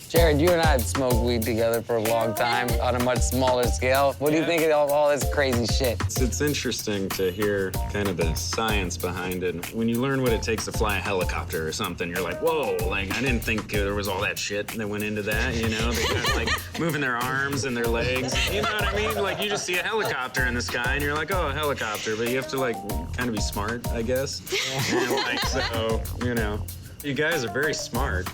Jared, you and I have smoked weed together for a long time on a much smaller scale. What do you think of all this crazy shit? It's interesting to hear kind of the science behind it. When you learn what it takes to fly a helicopter or something, you're like, whoa, like, I didn't think there was all that shit that went into that, you know? They got, like, moving their arms and their legs. You know what I mean? Like, you just see a helicopter in the sky, and you're like, oh, a helicopter. But you have to, like, kind of be smart, I guess. And, like, so, you know. You guys are very smart.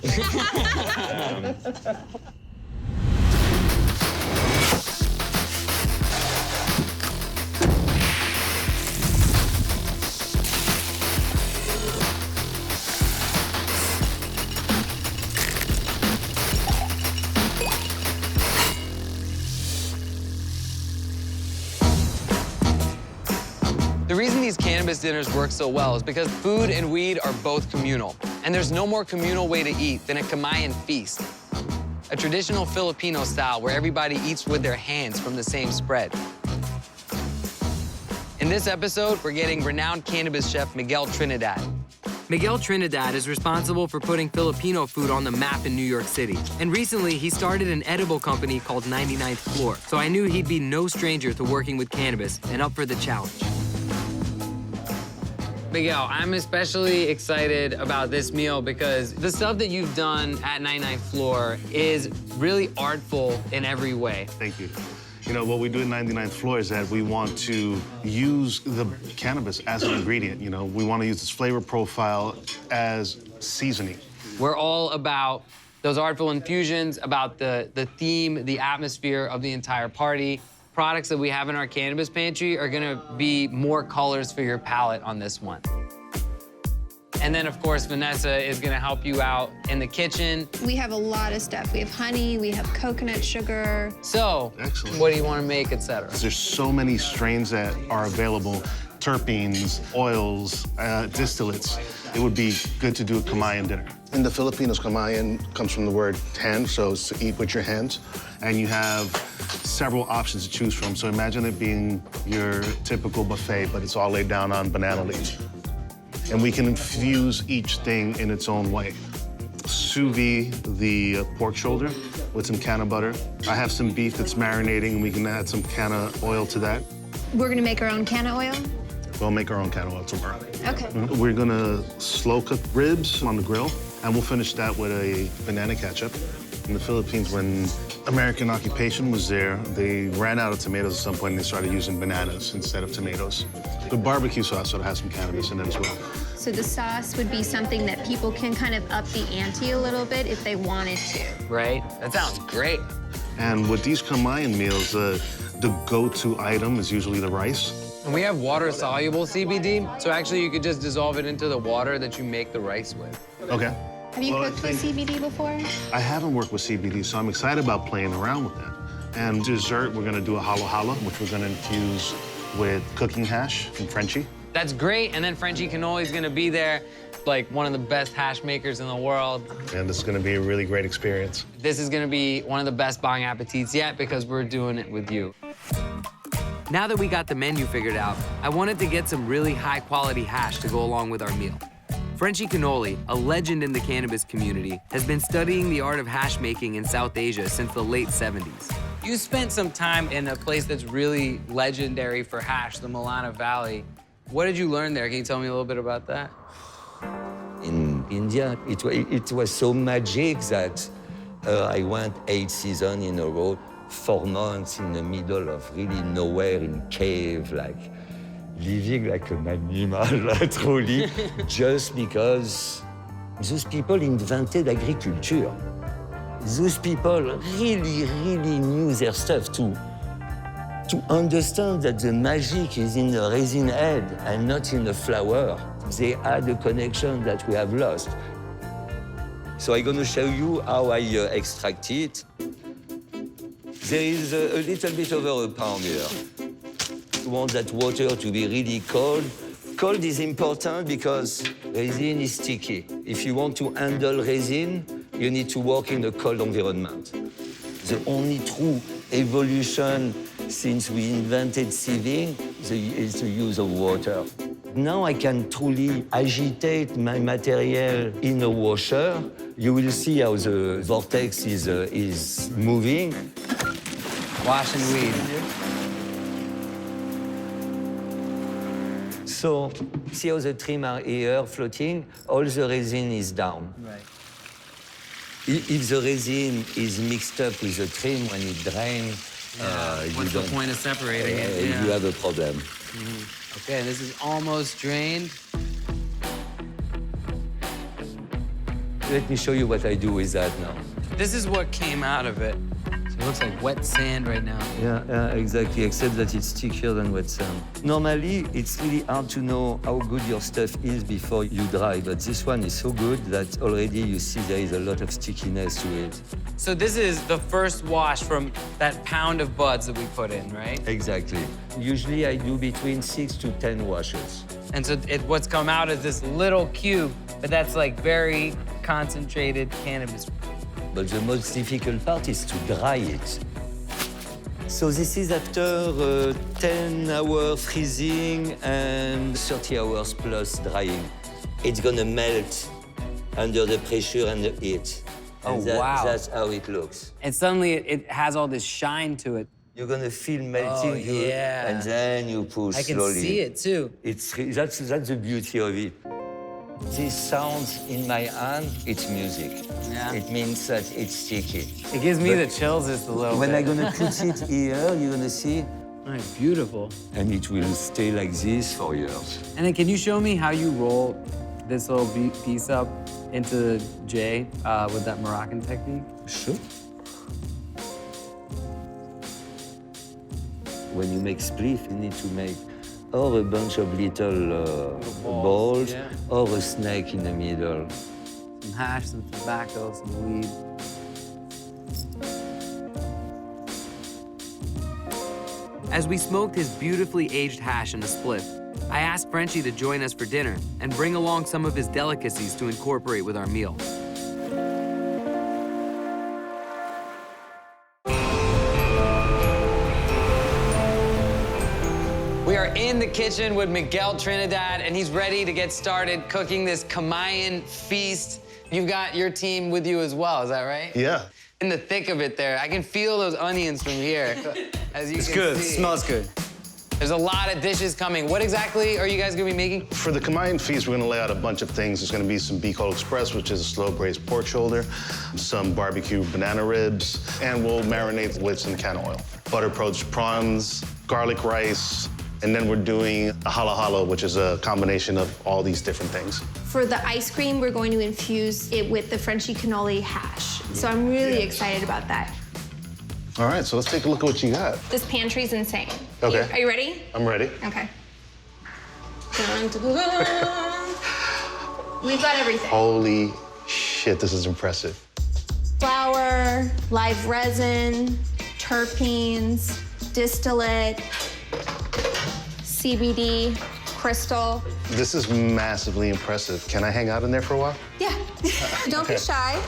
The reason these cannabis dinners work so well is because food and weed are both communal. And there's no more communal way to eat than a Kamayan feast, a traditional Filipino style where everybody eats with their hands from the same spread. In this episode, we're getting renowned cannabis chef Miguel Trinidad. Miguel Trinidad is responsible for putting Filipino food on the map in New York City. And recently, he started an edible company called 99th Floor. So I knew he'd be no stranger to working with cannabis and up for the challenge. Miguel, I'm especially excited about this meal because the stuff that you've done at 99th Floor is really artful in every way. Thank you. You know, what we do at 99th Floor is that we want to use the cannabis as an ingredient. You know, we want to use its flavor profile as seasoning. We're all about those artful infusions, about the theme, the atmosphere of the entire party. Products that we have in our cannabis pantry are gonna be more colors for your palate on this one. And then, of course, Vanessa is gonna help you out in the kitchen. We have a lot of stuff. We have honey, we have coconut sugar. So, Excellent. What do you wanna make, et cetera? There's so many strains that are available, terpenes, oils, distillates. It would be good to do a Kamayan dinner. In the Filipinos, Kamayan comes from the word hand, so it's to eat with your hands. And you have several options to choose from. So imagine it being your typical buffet, but it's all laid down on banana leaves. And we can infuse each thing in its own way. Sous vide the pork shoulder with some canna butter. I have some beef that's marinating, and we can add some canna oil to that. We're gonna make our own canna oil? We'll make our own canna oil tomorrow. Okay. We're gonna slow cook ribs on the grill, and we'll finish that with a banana ketchup. In the Philippines, when American occupation was there, they ran out of tomatoes at some point and they started using bananas instead of tomatoes. The barbecue sauce sort of has some cannabis in it as well. So the sauce would be something that people can kind of up the ante a little bit if they wanted to. Right? That sounds great. And with these Kamayan meals, the go-to item is usually the rice. And we have water-soluble CBD, so actually you could just dissolve it into the water that you make the rice with. Okay. Have you Well, cooked with CBD before? I haven't worked with CBD, so I'm excited about playing around with that. And dessert, we're gonna do a halo halo, which we're gonna infuse with cooking hash from Frenchy. That's great, and then Frenchy Cannoli is gonna be there, like one of the best hash makers in the world. And it's gonna be a really great experience. This is gonna be one of the best Bong Appetits yet because we're doing it with you. Now that we got the menu figured out, I wanted to get some really high-quality hash to go along with our meal. Frenchy Cannoli, a legend in the cannabis community, has been studying the art of hash making in South Asia since the late 70s. You spent some time in a place that's really legendary for hash, the Milana Valley. What did you learn there? Can you tell me a little bit about that? In India, it was so magic that I went 8 seasons in a row, 4 months in the middle of really nowhere in cave, like living like an animal, truly, just because those people invented agriculture. Those people really, really knew their stuff too. To understand that the magic is in the resin head and not in the flower, they had a connection that we have lost. So I'm going to show you how I extract it. There is a little bit over a pound here. You want that water to be really cold. Cold is important because resin is sticky. If you want to handle resin, you need to work in a cold environment. The only true evolution since we invented sieving is the use of water. now I can truly agitate my material in a washer. You will see how the vortex is moving. Washing weed. So, see how the trim are here floating? All the resin is down. Right. If the resin is mixed up with the trim when it drains, What's the point of separating it? you have a problem. Okay, this is almost drained. Let me show you what I do with that now. This is what came out of it. So it looks like wet sand right now. Yeah, exactly, except that it's stickier than wet sand. Normally, it's really hard to know how good your stuff is before you dry, but this one is so good that already you see there is a lot of stickiness to it. So this is the first wash from that pound of buds that we put in, right? Exactly. Usually, I do between 6 to 10 washes. And so what's come out is this little cube, but that's like very concentrated cannabis. But the most difficult part is to dry it. So this is after 10 hours freezing and 30 hours plus drying. It's gonna melt under the pressure and the heat. Oh, And wow. That's how it looks. And suddenly it has all this shine to it. You're gonna feel melting, Oh, yeah. and then you push I can slowly. see it too. That's the beauty of it. This sound in my hand, it's music. Yeah. It means that it's sticky. It gives me the chills just a little When bit. I'm gonna put it here, you're gonna see, Oh, beautiful. and it will stay like this for years. And then can you show me how you roll this little piece up into the J with that Moroccan technique? Sure. When you make spliff, you need to make or a bunch of little balls, yeah. or a snake in the middle. Some hash, some tobacco, some weed. As we smoked his beautifully aged hash in a spliff, I asked Frenchy to join us for dinner and bring along some of his delicacies to incorporate with our meal. We are in the kitchen with Miguel Trinidad, and he's ready to get started cooking this Kamayan feast. You've got your team with you as well, is that right? Yeah. In the thick of it there. I can feel those onions from here, as you It's can good. see. It smells good. There's a lot of dishes coming. What exactly are you guys gonna be making? For the Kamayan feast, we're gonna lay out a bunch of things. There's gonna be some Bicol Express, which is a slow-braised pork shoulder, some barbecue banana ribs, and we'll marinate with some can oil. Butter poached prawns, garlic rice, and then we're doing a hala hala, which is a combination of all these different things. For the ice cream, we're going to infuse it with the Frenchy cannoli hash. So I'm really excited about that. All right, so let's take a look at what you got. This pantry's insane. Okay. Are you ready? I'm ready. Okay. Dun, dun, dun, dun. We've got everything. Holy shit, this is impressive. Flour, live resin, terpenes, distillate, CBD, crystal. This is massively impressive. Can I hang out in there for a while? Yeah. Don't be shy.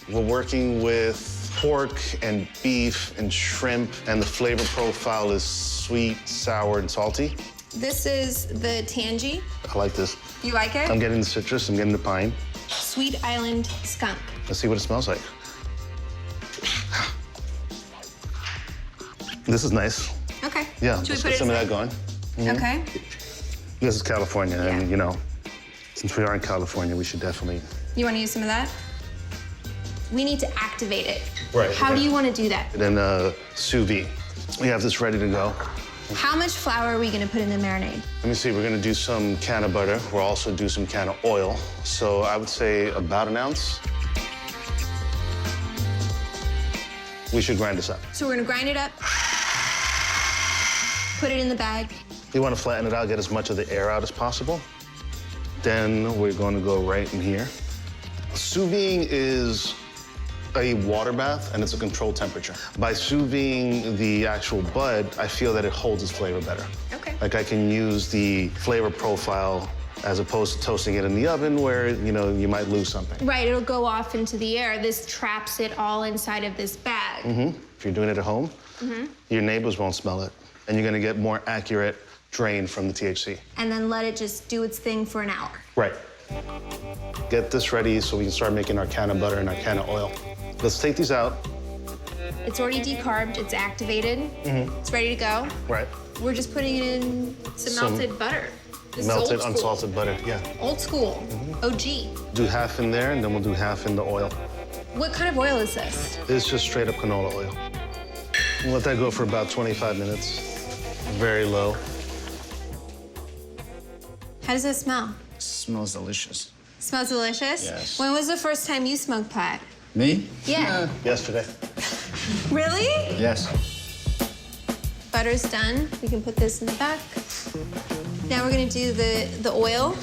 We're working with pork and beef and shrimp, and the flavor profile is sweet, sour, and salty. This is the tangy. I like this. You like it? I'm getting the citrus, I'm getting the pine. Sweet Island skunk. Let's see what it smells like. This is nice. Okay. Yeah, Should we let's put get it some of that aside? going. Okay. This is California, Yeah. and you know, since we are in California, we should definitely. You want to use some of that? We need to activate it. Right, How right. do you want to do that? And then sous vide. We have this ready to go. How much flour are we going to put in the marinade? Let me see, we're gonna do some can of butter. We'll also do some can of oil. So I would say about an ounce. We should grind this up. So we're going to grind it up, put it in the bag. You wanna flatten it out, get as much of the air out as possible. Then we're gonna go right in here. Sous vide is a water bath, and it's a controlled temperature. By sous vide the actual bud, I feel that it holds its flavor better. Okay. Like I can use the flavor profile as opposed to toasting it in the oven where, you know, you might lose something. Right, it'll go off into the air. This traps it all inside of this bag. If you're doing it at home, your neighbors won't smell it, and you're gonna get more accurate drain from the THC. And then let it just do its thing for an hour. Right. Get this ready so we can start making our can of butter and our can of oil. Let's take these out. It's already decarbed, it's activated, it's ready to go. Right. We're just putting it in some melted butter. This is Melted, old school. unsalted butter, yeah. Old school, OG. Do half in there, and then we'll do half in the oil. What kind of oil is this? It's just straight up canola oil. We'll let that go for about 25 minutes. Very low. How does it smell? Smells delicious. Smells delicious? Yes. When was the first time you smoked pot? Me? Yeah. Yesterday. Really? Yes. Butter's done. We can put this in the back. Now we're gonna do the oil.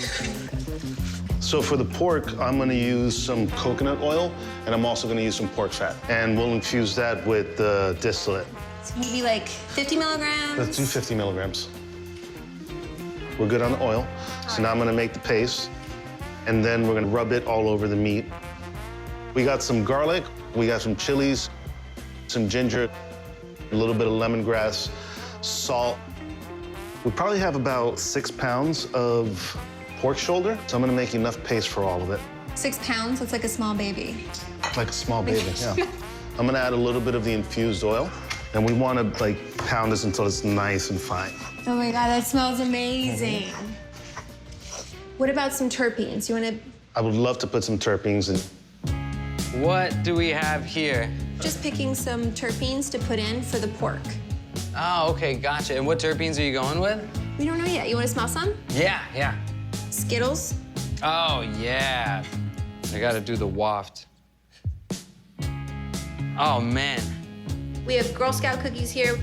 So for the pork, I'm gonna use some coconut oil, and I'm also gonna use some pork fat. And we'll infuse that with the distillate. It's gonna be like 50 milligrams. Let's do 50 milligrams. We're good on the oil. So now I'm gonna make the paste, and then we're gonna rub it all over the meat. We got some garlic, we got some chilies, some ginger, a little bit of lemongrass, salt. We probably have about 6 pounds of pork shoulder, so I'm gonna make enough paste for all of it. 6 pounds, that's like a small baby. Like a small baby, yeah. I'm gonna add a little bit of the infused oil, and we wanna like pound this until it's nice and fine. Oh my God, that smells amazing. What about some terpenes? You wanna I would love to put some terpenes in. What do we have here? just picking some terpenes to put in for the pork. Oh, okay, gotcha. And what terpenes are you going with? We don't know yet. You wanna smell some? Yeah. Skittles. Oh, yeah. I gotta do the waft. Oh, man. We have Girl Scout cookies here.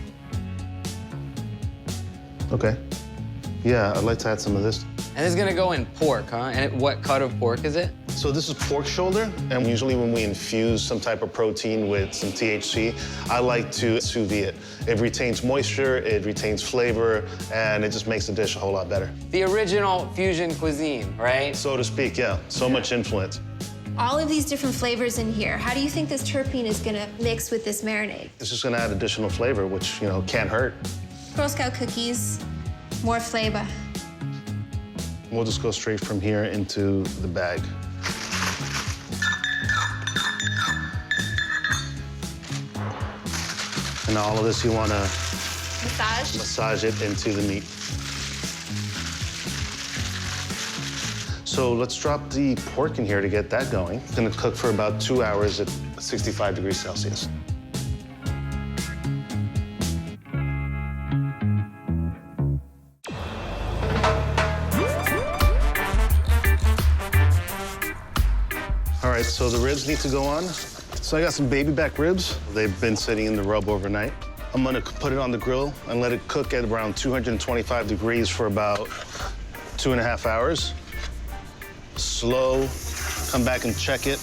Okay. Yeah, I'd like to add some of this. And it's gonna go in pork, huh? And what cut of pork is it? So this is pork shoulder, and usually when we infuse some type of protein with some THC, I like to sous vide it. It retains moisture, it retains flavor, and it just makes the dish a whole lot better. The original fusion cuisine, right? So to speak, yeah. So much influence. All of these different flavors in here. How do you think this terpene is gonna mix with this marinade? It's just gonna add additional flavor, which, can't hurt. Girl Scout cookies, more flavor. We'll just go straight from here into the bag. And all of this, you wanna Massage. massage it into the meat. So let's drop the pork in here to get that going. It's gonna cook for about 2 hours at 65 degrees Celsius. All right, so the ribs need to go on. So I got some baby back ribs. They've been sitting in the rub overnight. I'm gonna put it on the grill and let it cook at around 225 degrees for about 2.5 hours. Slow, come back and check it.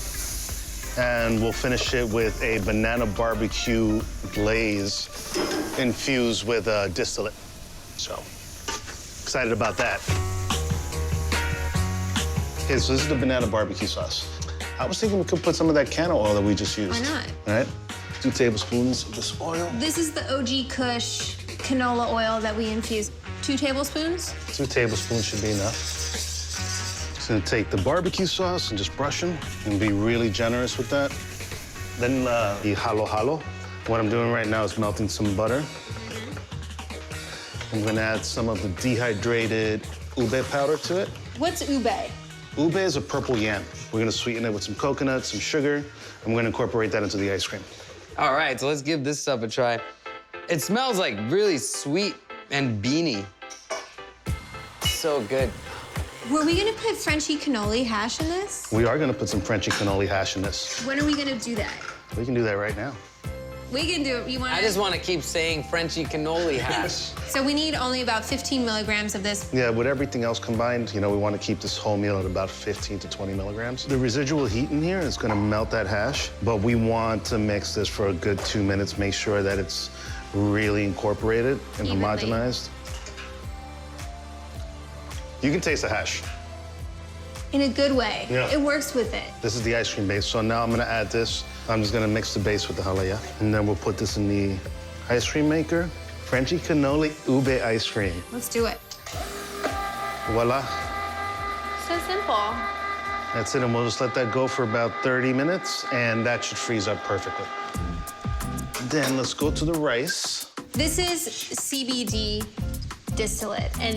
And we'll finish it with a banana barbecue glaze infused with distillate. So, excited about that. Okay, so this is the banana barbecue sauce. I was thinking we could put some of that canola oil that we just used. Why not? All right, 2 tablespoons of this oil. This is the OG Kush canola oil that we infused. 2 tablespoons? 2 tablespoons should be enough. Just gonna take the barbecue sauce and just brush them and be really generous with that. Then the halo halo. What I'm doing right now is melting some butter. I'm gonna add some of the dehydrated ube powder to it. What's ube? Ube is a purple yam. We're gonna sweeten it with some coconut, some sugar, and we're gonna incorporate that into the ice cream. All right, so let's give this stuff a try. It smells like really sweet and beany. So good. Were we gonna put Frenchy cannoli hash in this? We are gonna put some Frenchy cannoli hash in this. When are we gonna do that? We can do that right now. We can do it. You want? I just want to keep saying Frenchy cannoli hash. So we need only about 15 milligrams of this. Yeah, with everything else combined, we want to keep this whole meal at about 15 to 20 milligrams. The residual heat in here is gonna melt that hash, but we want to mix this for a good 2 minutes, make sure that it's really incorporated and Evenly. homogenized. You can taste the hash. In a good way. Yeah. It works with it. This is the ice cream base, so now I'm gonna add this. I'm just gonna mix the base with the halaya, and then we'll put this in the ice cream maker. Frenchy cannoli ube ice cream. Let's do it. Voila. So simple. That's it, and we'll just let that go for about 30 minutes, and that should freeze up perfectly. Then let's go to the rice. This is CBD distillate, and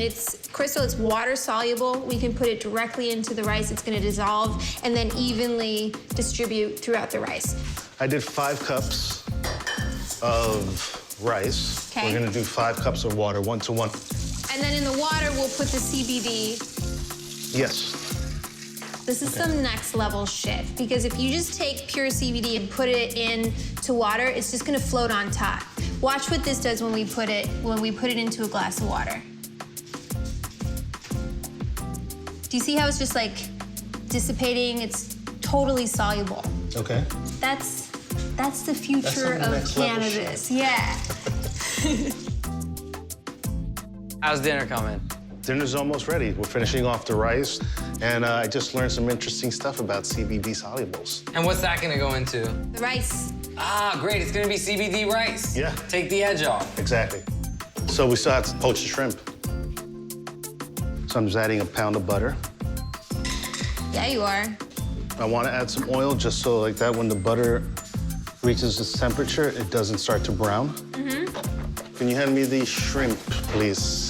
Crystal, it's water soluble. We can put it directly into the rice. It's gonna dissolve and then evenly distribute throughout the rice. I did 5 cups of rice. Okay. We're gonna do 5 cups of water, 1 to 1. And then in the water, we'll put the CBD. Yes. This is some next level shit, because if you just take pure CBD and put it into water, it's just gonna float on top. Watch what this does when we put it into a glass of water. Do you see how it's just like dissipating? It's totally soluble. Okay. That's the future That's some of next level cannabis. Yeah. How's dinner coming? Dinner's almost ready. We're finishing off the rice, and I just learned some interesting stuff about CBD solubles. And what's that gonna go into? The rice. Ah, great, it's gonna be CBD rice. Yeah. Take the edge off. Exactly. So we still have to poach the shrimp. So I'm just adding a pound of butter. Yeah, you are. I want to add some oil just so like that when the butter reaches this temperature, it doesn't start to brown. Mm-hmm. Can you hand me the shrimp, please?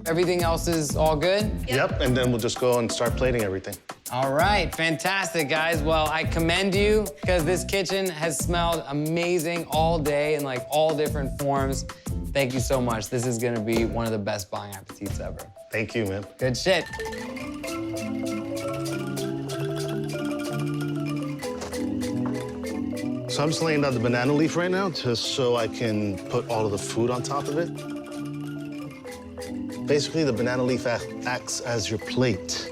Everything else is all good? Yep, and then we'll just go and start plating everything. All right, fantastic, guys. Well, I commend you because this kitchen has smelled amazing all day in like all different forms. Thank you so much. This is gonna be one of the best Bon Appetits ever. Thank you, man. Good shit. So I'm just laying down the banana leaf right now just so I can put all of the food on top of it. Basically, the banana leaf acts as your plate.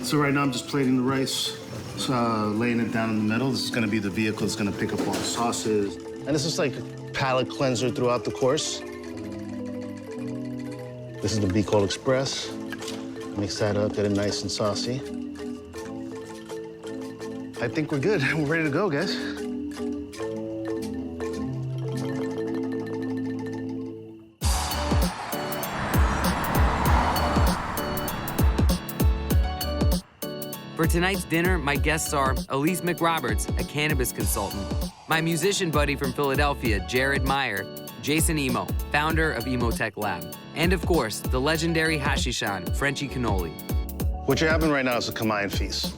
So right now I'm just plating the rice, laying it down in the middle. This is gonna be the vehicle that's gonna pick up all the sauces. And this is like a palate cleanser throughout the course. This is the Be Cold Express. Mix that up, get it nice and saucy. I think we're good. We're ready to go, guys. For tonight's dinner, my guests are Elise McRoberts, a cannabis consultant, my musician buddy from Philadelphia, Jared Meyer, Jason Emo, founder of Emotech Lab, and of course, the legendary Hashishan, Frenchy cannoli. What you're having right now is a Kamayan feast.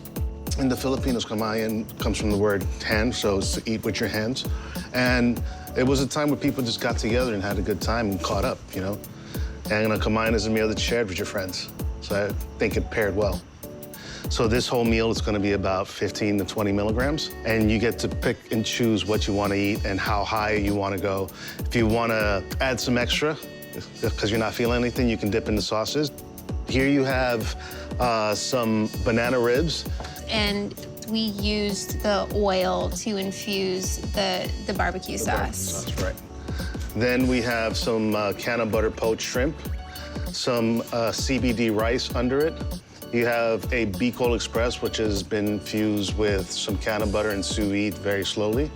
In the Filipinos, Kamayan comes from the word hand, so it's to eat with your hands. And it was a time where people just got together and had a good time and caught up, you know? And a Kamayan is a meal that's shared with your friends. So I think it paired well. So this whole meal is gonna be about 15 to 20 milligrams, and you get to pick and choose what you wanna eat and how high you wanna go. If you wanna add some extra, because you're not feeling anything, you can dip in the sauces. Here you have some banana ribs. And we used the oil to infuse the barbecue sauce. Right. Then we have some can of butter poached shrimp, some CBD rice under it. You have a Be Cold Express, which has been infused with some can of butter and sous vide very slowly.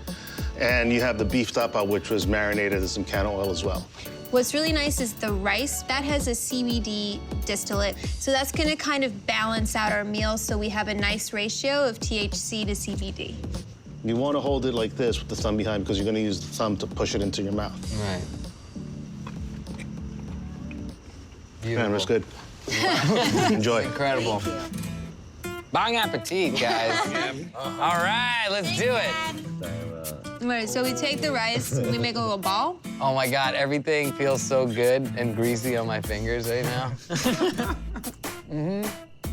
And you have the beef tapa, which was marinated in some can of oil as well. What's really nice is the rice, that has a CBD distillate. So that's gonna kind of balance out our meal so we have a nice ratio of THC to CBD. You wanna hold it like this with the thumb behind because you're gonna use the thumb to push it into your mouth. Right. Beautiful. Man, that's good. Enjoy. Incredible. Bon appetit, guys. All right, let's do it. Right, so we take the rice, we make a little ball. Oh my God, everything feels so good and greasy on my fingers right now.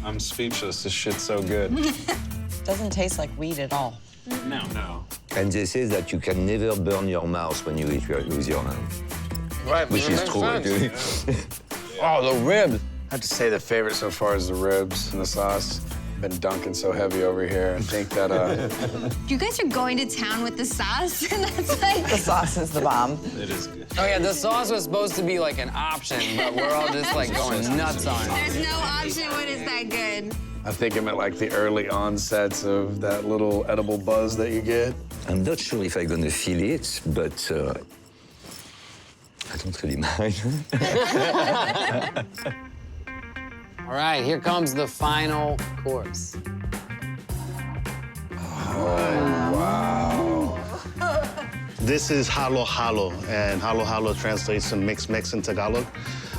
I'm speechless. This shit's so good. Doesn't taste like weed at all. No. And they say that you can never burn your mouth when you eat with your hand. Right, Which is true, actually. Oh, the ribs. I have to say the favorite so far is the ribs and the sauce. Been dunking so heavy over here. I think that, You guys are going to town with the sauce? That's like... The sauce is the bomb. It is good. Oh yeah, the sauce was supposed to be like an option, but we're all just like going nuts on it. There's no option when it's that good. I think I'm at like the early onsets of that little edible buzz that you get. I'm not sure if I'm gonna feel it, but I don't really mind. All right, here comes the final course. This is halo halo, and halo halo translates to mix in Tagalog.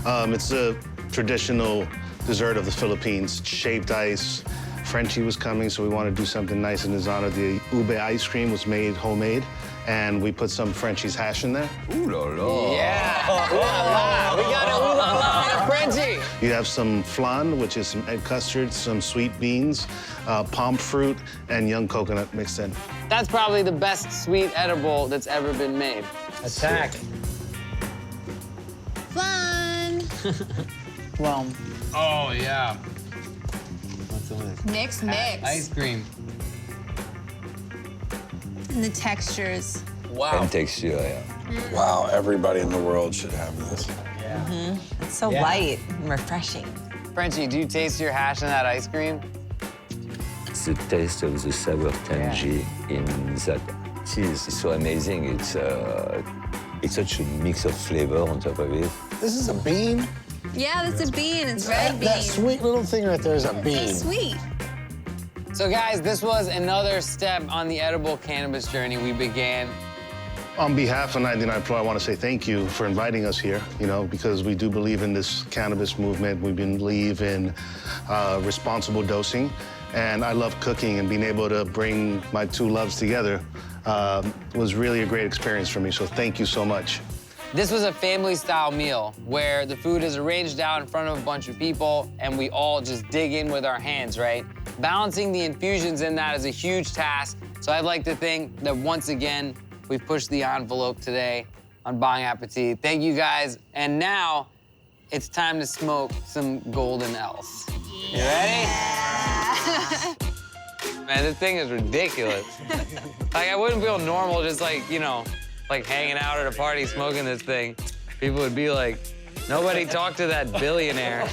It's a traditional dessert of the Philippines, shaved ice. Frenchy was coming, so we wanted to do something nice in his honor. The ube ice cream was made homemade, and we put some Frenchy's hash in there. Ooh la la. Yeah, ooh la la. We got a ooh la la and a Frenchy. You have some flan, which is some egg custard, some sweet beans, palm fruit, and young coconut mixed in. That's probably the best sweet edible that's ever been made. Attack. Fun. Well, Oh, yeah. What's this? Mix. Ice cream. And the textures. Wow. And texture, yeah. Wow, everybody in the world should have this. it's so light and refreshing. Frenchy, do you taste your hash in that ice cream? It's the taste of the sour tangy in that cheese. It's so amazing. It's such a mix of flavor on top of it. This is a bean? Yeah, that's a bean. It's red bean. That sweet little thing right there is a bean. It's sweet. So guys, this was another step on the edible cannabis journey we began. On behalf of 99 Pro, I want to say thank you for inviting us here, because we do believe in this cannabis movement. We believe in responsible dosing. And I love cooking, and being able to bring my two loves together was really a great experience for me. So thank you so much. This was a family-style meal where the food is arranged out in front of a bunch of people and we all just dig in with our hands, right? Balancing the infusions in that is a huge task. So I'd like to think that once again, we've pushed the envelope today on Bon Appetit. Thank you guys. And now it's time to smoke some golden L's. You ready? Man, this thing is ridiculous. Like, I wouldn't feel normal just like hanging out at a party smoking this thing. People would be like, nobody talk to that billionaire.